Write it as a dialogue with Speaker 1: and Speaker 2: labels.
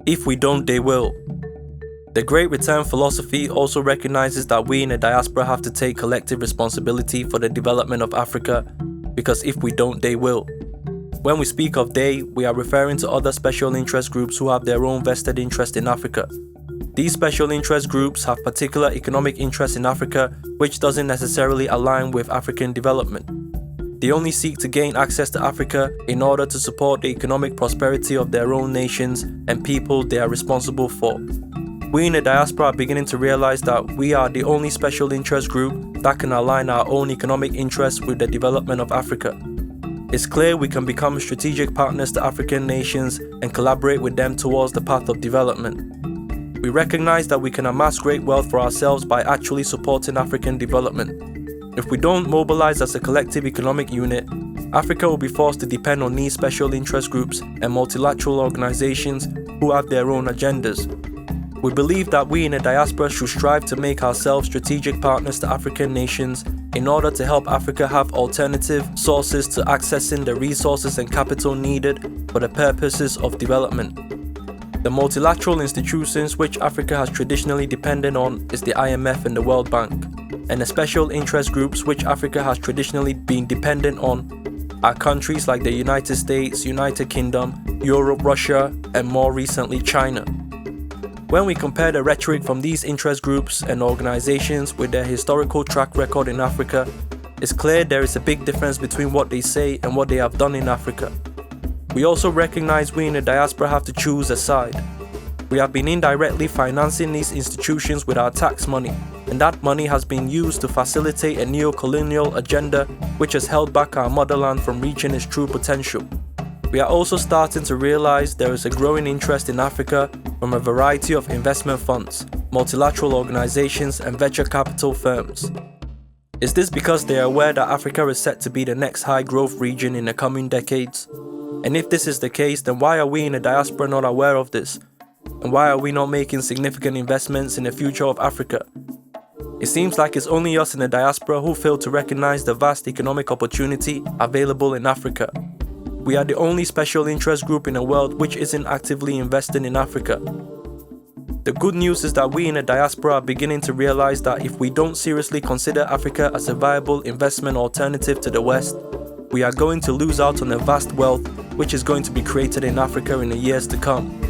Speaker 1: If we don't, they will. The Great Return philosophy also recognizes that we in the diaspora have to take collective responsibility for the development of Africa, because if we don't, they will. When we speak of they, we are referring to other special interest groups who have their own vested interest in Africa. These special interest groups have particular economic interests in Africa which doesn't necessarily align with African development. They only seek to gain access to Africa in order to support the economic prosperity of their own nations and people they are responsible for. We in the diaspora are beginning to realize that we are the only special interest group that can align our own economic interests with the development of Africa. It's clear we can become strategic partners to African nations and collaborate with them towards the path of development. We recognize that we can amass great wealth for ourselves by actually supporting African development. If we don't mobilize as a collective economic unit, Africa will be forced to depend on these special interest groups and multilateral organizations who have their own agendas. We believe that we in the diaspora should strive to make ourselves strategic partners to African nations in order to help Africa have alternative sources to accessing the resources and capital needed for the purposes of development. The multilateral institutions which Africa has traditionally depended on is the IMF and the World Bank, and the special interest groups which Africa has traditionally been dependent on are countries like the United States, United Kingdom, Europe, Russia, and more recently China. When we compare the rhetoric from these interest groups and organizations with their historical track record in Africa, it's clear there is a big difference between what they say and what they have done in Africa. We also recognize we in the diaspora have to choose a side. We have been indirectly financing these institutions with our tax money, and that money has been used to facilitate a neo-colonial agenda which has held back our motherland from reaching its true potential. We are also starting to realize there is a growing interest in Africa from a variety of investment funds, multilateral organizations, and venture capital firms. Is this because they are aware that Africa is set to be the next high-growth region in the coming decades? And if this is the case, then why are we in the diaspora not aware of this? And why are we not making significant investments in the future of Africa? It seems like it's only us in the diaspora who fail to recognize the vast economic opportunity available in Africa. We are the only special interest group in the world which isn't actively investing in Africa. The good news is that we in the diaspora are beginning to realize that if we don't seriously consider Africa as a viable investment alternative to the West, we are going to lose out on the vast wealth which is going to be created in Africa in the years to come.